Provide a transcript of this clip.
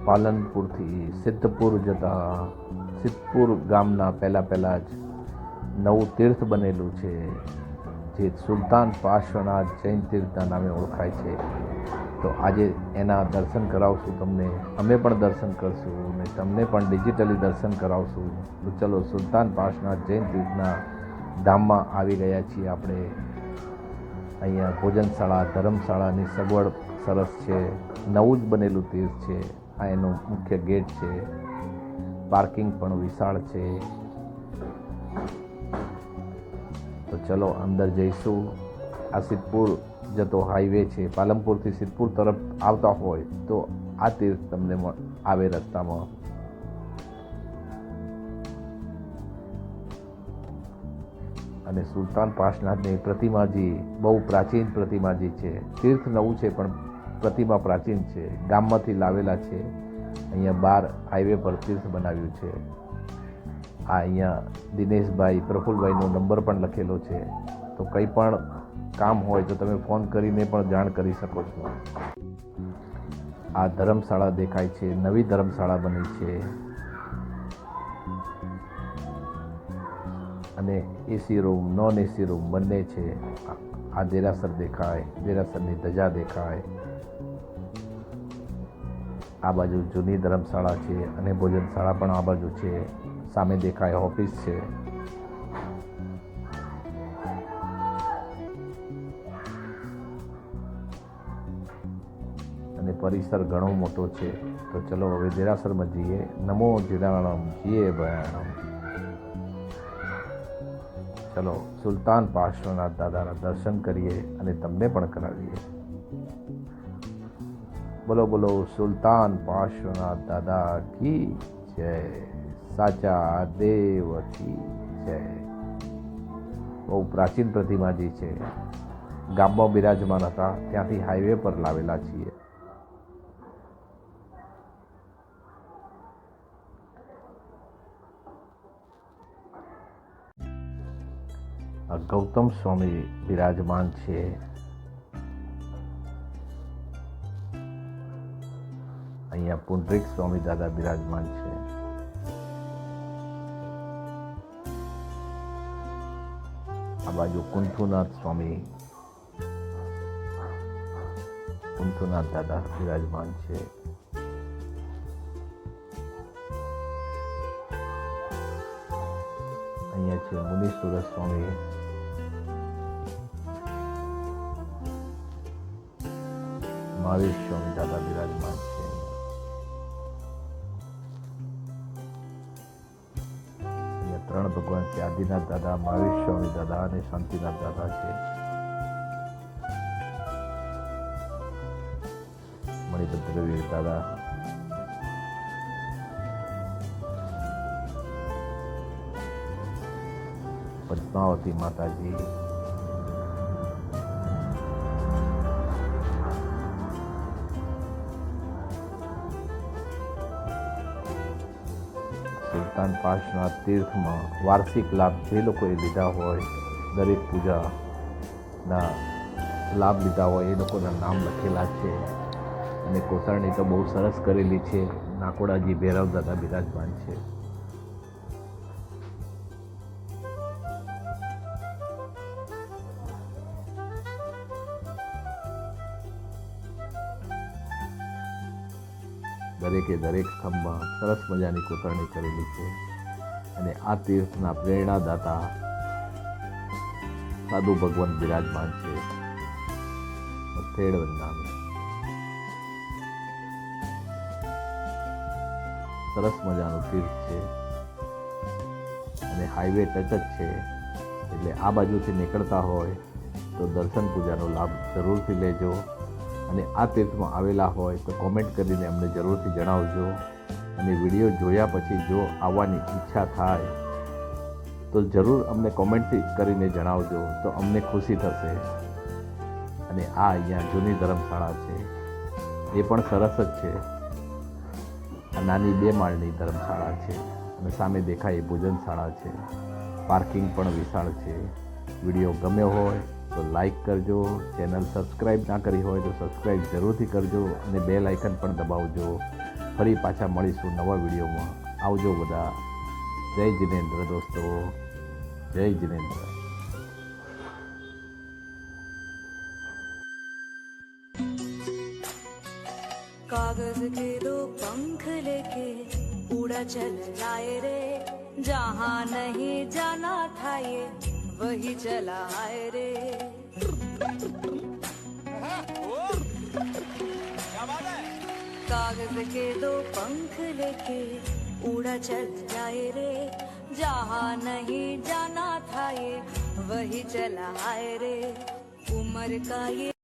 પાલનપુરથી સિદ્ધપુર જતા સિદ્ધપુર ગામના પહેલાં જ નવું તીર્થ બનેલું છે, જે સુલતાન પાર્શ્વનાથ જૈન તીર્થના નામે ઓળખાય છે. તો આજે એના દર્શન કરાવશું તમને, અમે પણ દર્શન કરશું અને તમને પણ ડિજિટલી દર્શન કરાવશું. તો ચલો, સુલતાન પાર્શ્વનાથ જૈન તીર્થના ધામમાં આવી ગયા છીએ આપણે. અહીંયા ભોજનશાળા, ધર્મશાળાની સગવડ સરસ છે. નવું જ બનેલું તીર્થ છે. આ એનો મુખ્ય ગેટ છે. પાર્કિંગ પણ વિશાળ છે. તો ચલો અંદર જઈશું. આ સિદ્ધપુર જતો હાઈવે છે. પાલનપુરથી સિદ્ધપુર તરફ આવતા હોય તો આ તીર્થ તમને આવે રસ્તામાં. અને સુલતાન પાર્શ્વનાથની પ્રતિમાજી બહુ પ્રાચીન પ્રતિમાજી છે. તીર્થ નવું છે પણ પ્રતિમા પ્રાચીન છે. ગામમાંથી લાવેલા છે. અહીંયા બહાર હાઈવે પર તીર્થ બનાવ્યું છે. આ અહીંયા દિનેશભાઈ, પ્રફુલભાઈનો નંબર પણ લખેલો છે. તો કંઈ પણ કામ હોય તો તમે ફોન કરીને પણ જાણ કરી શકો છો. આ ધર્મશાળા દેખાય છે. નવી ધર્મશાળા બની છે અને AC room, non AC room બંને છે. આ દેરાસર દેખાય, દેરાસરની ધજા દેખાય. આ બાજુ જૂની ધર્મશાળા છે અને ભોજનશાળા પણ આ બાજુ છે. સામે દેખાય ઓફિસ છે. અને પરિસર ઘણો મોટો છે. તો ચલો હવે દેરાસરમાં જઈએ. નમો જીરાણમ જીએ ભયાણમ. ચલો, સુલતાન પાર્શ્વનાથ દાદાના દર્શન કરીએ અને તમને પણ કરાવીએ. બોલો બોલો સુલતાન પાર્શ્વનાથ દાદા કી જય. સાચા દેવ કી જય. બહુ પ્રાચીન પ્રતિમાજી છે. ગામમાં બિરાજમાન હતા, ત્યાંથી હાઈવે પર લાવેલા છીએ. ગૌતમ સ્વામી બિરાજમાન છે. અહીંયા પુંડરીક સ્વામી દાદા બિરાજમાન છે. આ બાજુ કુંથુનાથ સ્વામી, કુંથુનાથ દાદા બિરાજમાન છે. અહીંયા છે મુનીશ્વર સ્વામી. મહાવીર સ્વામી દાદા બિરાજમાન છે. અહીંયા 3 ભગવાન છે. આદિનાથ દાદા, મહાવીર સ્વામી દાદા અને શાંતિનાથ દાદા છે. મણિભદ્રવીર દાદા, પદ્માવતી માતાજી, સુલતાન પાર્શ્વનાથ તીર્થમાં વાર્ષિક લાભ જે લોકોએ લીધા હોય, દરેક પૂજાના લાભ લીધા હોય એ લોકોના નામ લખેલા છે. અને કોતરણી તો બહુ સરસ કરેલી છે. નાકોડાજી ભૈરવ દાદા બિરાજમાન છે. દરેકે દરેક સ્તંભમાં સરસ મજાની કોતરણી કરેલી છે. અને આ તીર્થના પ્રેરણાદાતા સાધુ ભગવાન બિરાજમાન છે. થેડ નામે સરસ મજાનું તીર્થ છે અને હાઈવે ટચ જ છે. એટલે આ બાજુથી નીકળતા હોય તો દર્શન પૂજાનો લાભ જરૂરથી લેજો. અને આ તીર્થમાં આવેલા હોય તો કોમેન્ટ કરીને અમને જરૂરથી જણાવજો. અને વિડીયો જોયા પછી જો આવવાની ઈચ્છા થાય તો જરૂર અમને કોમેન્ટ કરીને જણાવજો, તો અમને ખુશી થશે. અને આ અહીંયા જૂની ધર્મશાળા છે, એ પણ સરસ જ છે. આ નાની 2 માળની ધર્મશાળા છે અને સામે દેખાય એ ભોજનશાળા છે. પાર્કિંગ પણ વિશાળ છે. વિડીયો ગમ્યો હોય તો લાઈક કરજો. ચેનલ સબસ્ક્રાઈબ ના કરી હોય તો સબસ્ક્રાઈબ જરૂરથી કરજો અને બેલ આઇકન પણ દબાવજો. ફરી પાછા મળીશું નવા વિડીયોમાં. આવજો બધા. જય જિનેન્દ્ર દોસ્તો, જય જિનેન્દ્ર. कागज के दो पंख लेके उड़ा चल जाए रे, जहाँ नहीं जाना था ये वही चला आए रे. कागज के दो पंख लेके उड़ा चल जाए रे, जहाँ नहीं जाना था ये वही चला आए रे. उम्र का ये